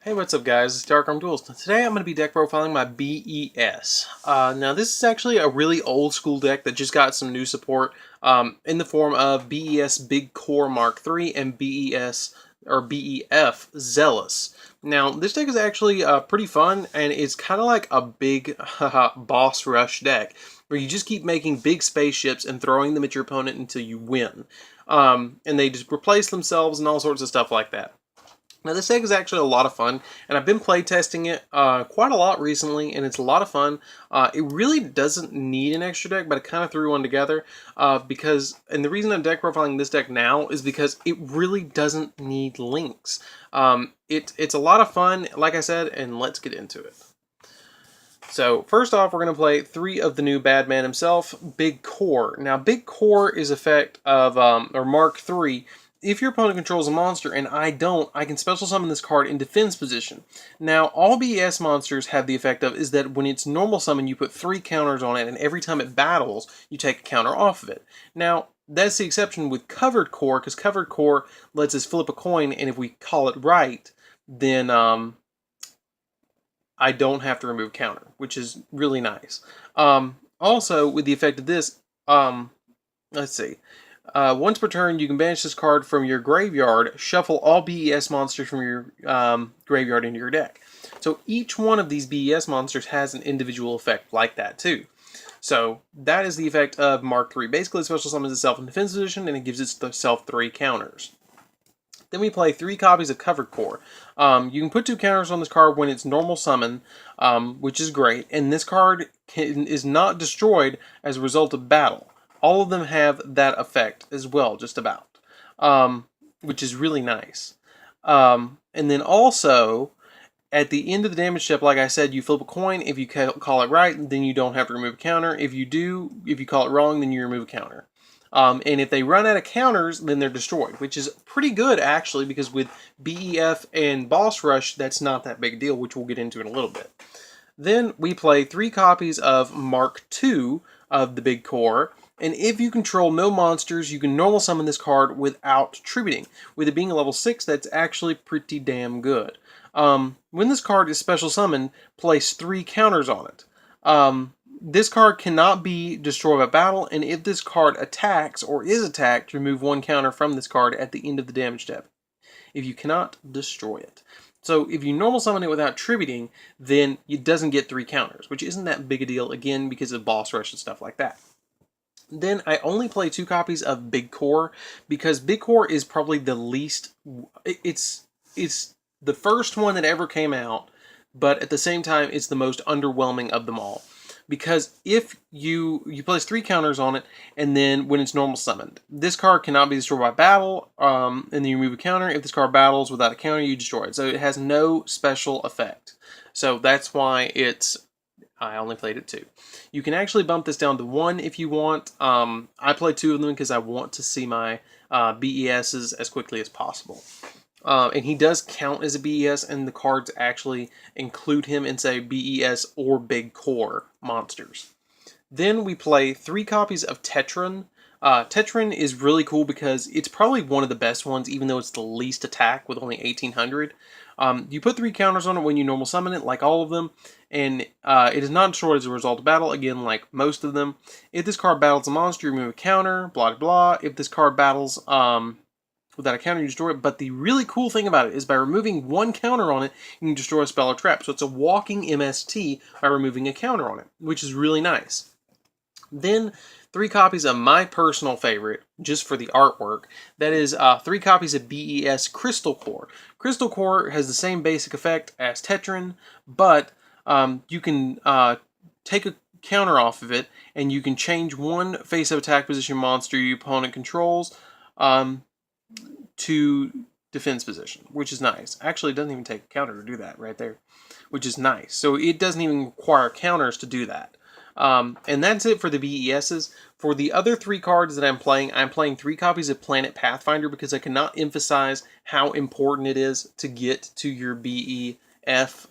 Hey, what's up guys, it's DarkArmedDuelist. Today I'm going to be deck profiling my B.E.S. Now this is actually a really old school deck that just got some new support in the form of B.E.S Big Core Mark III and B.E.S or B.E.F Zealous. Now this deck is actually pretty fun, and it's kind of like a big boss rush deck where you just keep making big spaceships and throwing them at your opponent until you win. And they just replace themselves and all sorts of stuff like that. Now this deck is actually a lot of fun, and I've been playtesting it quite a lot recently, and it's a lot of fun. It really doesn't need an extra deck, but I kind of threw one together and the reason I'm deck profiling this deck now is because it really doesn't need links. It's a lot of fun, like I said, and let's get into it. So first off, we're going to play 3 of the new bad man himself, Big Core. Now Big Core is effect of, or Mark III. If your opponent controls a monster and I don't, I can special summon this card in defense position. Now, all B.E.S monsters have the effect of is that when it's normal summon, you put 3 counters on it, and every time it battles, you take a counter off of it. Now, that's the exception with Covered Core, because Covered Core lets us flip a coin, and if we call it right, then I don't have to remove counter, which is really nice. Also, with the effect of this, let's see. Once per turn, you can banish this card from your graveyard, shuffle all B.E.S monsters from your graveyard into your deck. So each one of these B.E.S monsters has an individual effect like that too. So that is the effect of Mark III. Basically, it special summons itself in defense position, and it gives itself 3 counters. Then we play 3 copies of Covered Core. You can put 2 counters on this card when it's normal summon, which is great, and this card is not destroyed as a result of battle. All of them have that effect as well, just about, which is really nice. And then also, at the end of the damage step, like I said, you flip a coin. If you call it right, then you don't have to remove a counter. If you call it wrong, then you remove a counter. And if they run out of counters, then they're destroyed, which is pretty good, actually, because with B.E.F and Boss Rush, that's not that big a deal, which we'll get into in a little bit. Then we play 3 copies of Mark II of the Big Core. And if you control no monsters, you can normal summon this card without tributing. With it being a level 6, that's actually pretty damn good. When this card is special summoned, place 3 counters on it. This card cannot be destroyed by battle, and if this card attacks or is attacked, remove 1 counter from this card at the end of the damage step. If you cannot, destroy it. So if you normal summon it without tributing, then it doesn't get 3 counters, which isn't that big a deal, again, because of boss rush and stuff like that. Then I only play 2 copies of Big Core, because Big Core is probably the least, it's the first one that ever came out, but at the same time it's the most underwhelming of them all. Because if you place 3 counters on it, and then when it's normal summoned, this card cannot be destroyed by battle, and then you remove a counter. If this card battles without a counter, you destroy it. So it has no special effect. So that's why I only played it 2. You can actually bump this down to 1 if you want. I play 2 of them because I want to see my B.E.S's as quickly as possible. And he does count as a B.E.S, and the cards actually include him and say B.E.S or Big Core monsters. Then we play 3 copies of Tetron. Tetron is really cool because it's probably one of the best ones, even though it's the least attack with only 1800. You put 3 counters on it when you normal summon it, like all of them, and it is not destroyed as a result of battle, again, like most of them. If this card battles a monster, you remove a counter, blah, blah, blah. If this card battles without a counter, you destroy it. But the really cool thing about it is by removing 1 counter on it, you can destroy a spell or trap. So it's a walking MST by removing a counter on it, which is really nice. Then 3 copies of my personal favorite, just for the artwork. That is 3 copies of B.E.S Crystal Core. Crystal Core has the same basic effect as Tetron, but you can take a counter off of it, and you can change 1 face-up attack position monster your opponent controls to defense position, which is nice. Actually, it doesn't even take a counter to do that right there, which is nice. So it doesn't even require counters to do that. And that's it for the B.E.S's. For the other 3 cards that I'm playing 3 copies of Planet Pathfinder because I cannot emphasize how important it is to get to your B.E.F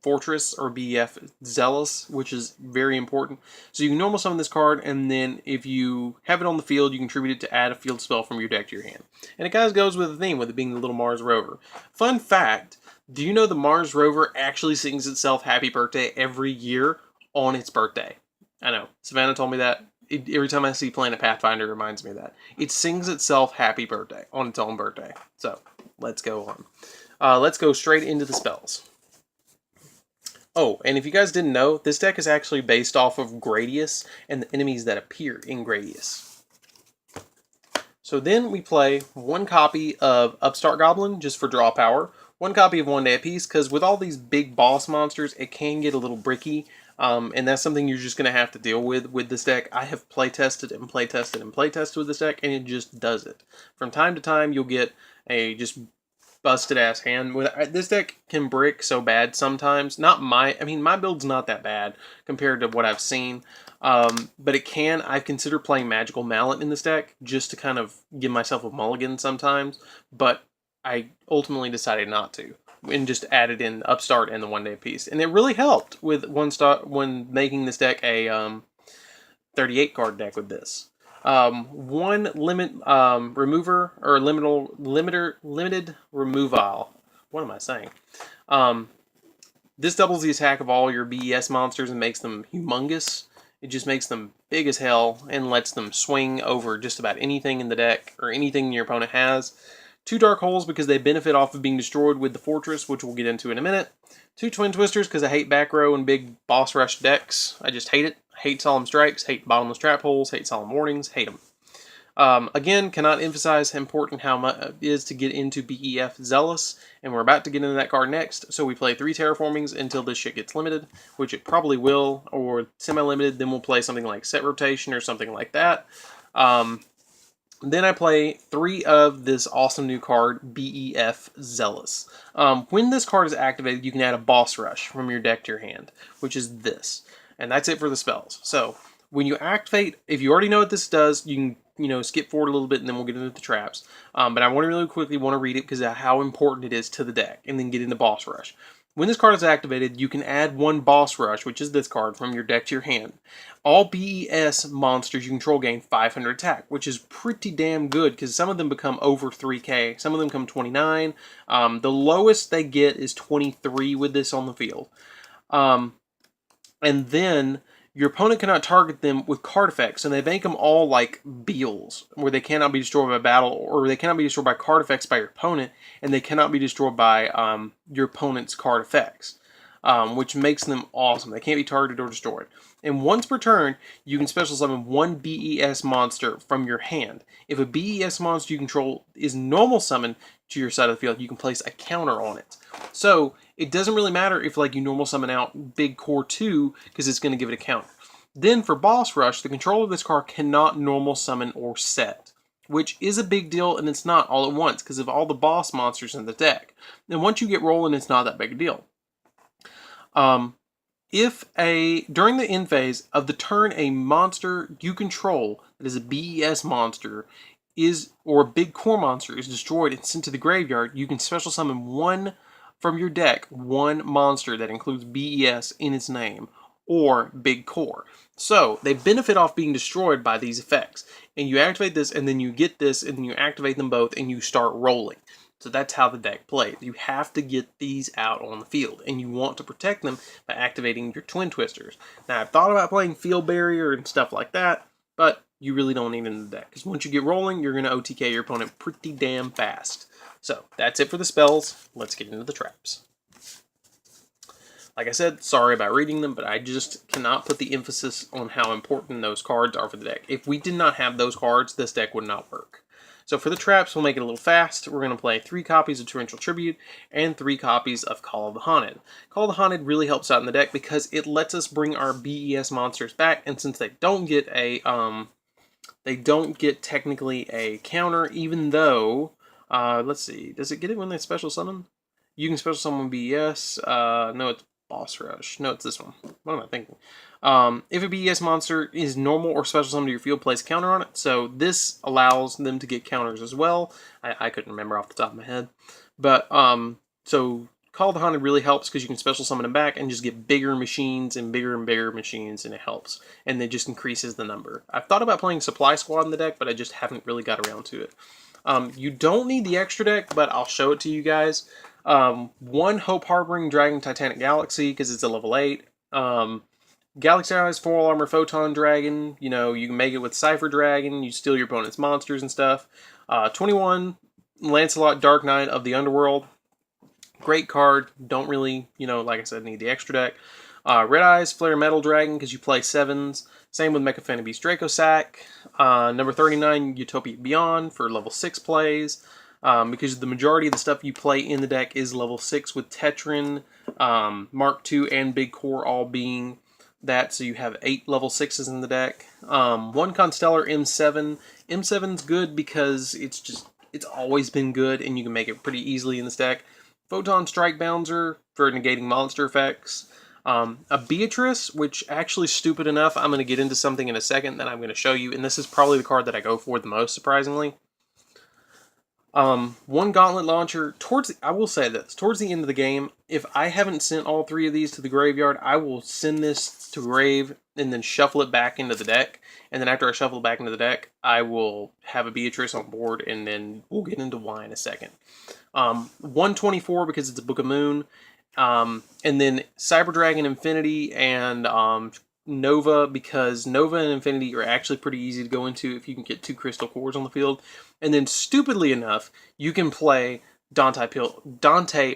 Fortress or B.E.F Zealous, which is very important. So you can normal summon this card, and then if you have it on the field, you can contribute it to add a field spell from your deck to your hand. And it kind of goes with the theme, with it being the Little Mars Rover. Fun fact, Do you know the Mars rover actually sings itself happy birthday every year on its birthday? I know. Savannah told me that. Every time I see Planet Pathfinder, it reminds me of that. It sings itself happy birthday on its own birthday. So, let's go on. Let's go straight into the spells. Oh, and if you guys didn't know, this deck is actually based off of Gradius and the enemies that appear in Gradius. So then we play one copy of Upstart Goblin just for draw power, one copy of One Day Apiece, because with all these big boss monsters, it can get a little bricky, and that's something you're just going to have to deal with this deck. I have playtested and playtested and playtested with this deck, and it just does it. From time to time, you'll get a just busted ass hand. This deck can brick so bad sometimes. I mean, my build's not that bad compared to what I've seen. But it can. I've considered playing Magical Mallet in this deck just to kind of give myself a mulligan sometimes. But I ultimately decided not to and just added in Upstart and the One Day Apiece. And it really helped with when making this deck a 38 card deck with this. One remover or limited removal. What am I saying? This doubles the attack of all your B.E.S monsters and makes them humongous. It just makes them big as hell and lets them swing over just about anything in the deck or anything your opponent has. 2 Dark Holes because they benefit off of being destroyed with the Fortress, which we'll get into in a minute. 2 Twin Twisters because I hate back row and big boss rush decks. I just hate it. Hate Solemn Strikes, hate Bottomless Trap Holes, hate Solemn Warnings, hate them. Again, cannot emphasize how important how much it is to get into B.E.F. Zealous, and we're about to get into that card next, so we play 3 Terraformings until this shit gets limited, which it probably will, or semi-limited, then we'll play something like Set Rotation or something like that. Then I play 3 of this awesome new card, B.E.F. Zealous. When this card is activated, you can add a Boss Rush from your deck to your hand, which is this. And that's it for the spells. So, when you activate, if you already know what this does, you can skip forward a little bit and then we'll get into the traps. But I want to really quickly read it because of how important it is to the deck, and then get into Boss Rush. When this card is activated, you can add 1 Boss Rush, which is this card, from your deck to your hand. All B.E.S monsters you control gain 500 attack, which is pretty damn good because some of them become over 3k. Some of them come 29. The lowest they get is 23 with this on the field. And then your opponent cannot target them with card effects, and they make them all like Beals, where they cannot be destroyed by battle, or they cannot be destroyed by card effects by your opponent, and they cannot be destroyed by your opponent's card effects, which makes them awesome. They can't be targeted or destroyed. And once per turn, you can special summon 1 B.E.S monster from your hand. If a B.E.S monster you control is normal summoned to your side of the field, you can place a counter on it. So it doesn't really matter if you normal summon out Big Core 2 because it's going to give it a counter. Then for Boss Rush, the controller of this card cannot normal summon or set, which is a big deal, and it's not all at once because of all the boss monsters in the deck. And once you get rolling, it's not that big a deal. During the end phase of the turn, a monster you control that is a B.E.S monster or a big core monster is destroyed and sent to the graveyard, you can special summon 1 from your deck, 1 monster that includes B.E.S in its name, or big core. So they benefit off being destroyed by these effects. And you activate this, and then you get this, and then you activate them both, and you start rolling. So that's how the deck plays. You have to get these out on the field, and you want to protect them by activating your Twin Twisters. Now, I've thought about playing Field Barrier and stuff like that, but you really don't need it in the deck, because once you get rolling, you're going to OTK your opponent pretty damn fast. So, that's it for the spells. Let's get into the traps. Like I said, sorry about reading them, but I just cannot put the emphasis on how important those cards are for the deck. If we did not have those cards, this deck would not work. So for the traps, we'll make it a little fast. We're going to play 3 copies of Torrential Tribute and 3 copies of Call of the Haunted. Call of the Haunted really helps out in the deck because it lets us bring our B.E.S monsters back, and since they don't get technically a counter, even though, let's see, does it get it when they special summon? You can special summon B.E.S. No, it's Boss Rush. No, it's this one. What am I thinking? If a B.E.S monster is normal or special summoned to your field, place a counter on it. So this allows them to get counters as well. I couldn't remember off the top of my head. But, so Call of the Haunted really helps because you can special summon them back and just get bigger machines and bigger machines, and it helps. And it just increases the number. I've thought about playing Supply Squad in the deck, but I just haven't really got around to it. You don't need the extra deck, but I'll show it to you guys. One Hope Harboring Dragon Titanic Galaxy because it's a level 8. Galaxy Eyes Full Armor Photon Dragon. You know, you can make it with Cypher Dragon. You steal your opponent's monsters and stuff. 21 Lancelot Dark Knight of the Underworld. Great card. Don't really, like I said, need the extra deck. Red Eyes Flare Metal Dragon because you play 7s. Same with Mecha Fan Beast Draco Sack. Number 39 Utopia Beyond for level 6 plays. Because the majority of the stuff you play in the deck is level 6 with Tetrin, Mark II, and Big Core all being that, so you have 8 level 6s in the deck. One Constellar M7. M7's good because it's always been good, and you can make it pretty easily in this deck. Photon Strike Bouncer for negating monster effects. A Beatrice, which actually stupid enough, I'm going to get into something in a second that I'm going to show you, and this is probably the card that I go for the most, surprisingly. One Gauntlet Launcher. I will say this, towards the end of the game, if I haven't sent all 3 of these to the graveyard, I will send this to grave and then shuffle it back into the deck. And then after I shuffle it back into the deck, I will have a Beatrice on board, and then we'll get into why in a second. 124 because it's a Book of Moon. And then Cyber Dragon Infinity and Nova, because Nova and Infinity are actually pretty easy to go into if you can get 2 Crystal Cores on the field. And then, stupidly enough, you can play Dante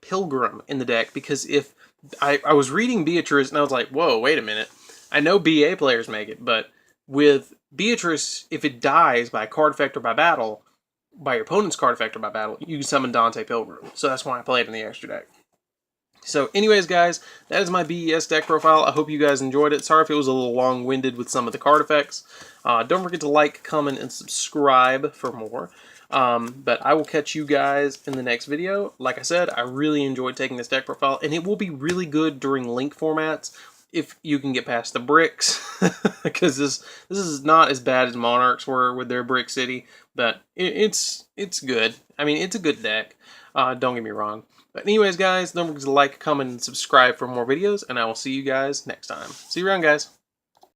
Pilgrim in the deck, because if I was reading Beatrice and I was like, whoa, wait a minute. I know BA players make it, but with Beatrice, if it dies by card effect or by battle, by your opponent's card effect or by battle, you can summon Dante Pilgrim. So that's why I play it in the extra deck. So anyways, guys, that is my B.E.S deck profile. I hope you guys enjoyed it. Sorry if it was a little long-winded with some of the card effects. Don't forget to like, comment, and subscribe for more. But I will catch you guys in the next video. Like I said, I really enjoyed taking this deck profile, and it will be really good during link formats if you can get past the bricks, because this is not as bad as Monarchs were with their Brick City, but it's good. I mean, it's a good deck. Don't get me wrong. But anyways, guys, don't forget to like, comment, and subscribe for more videos, and I will see you guys next time. See you around, guys.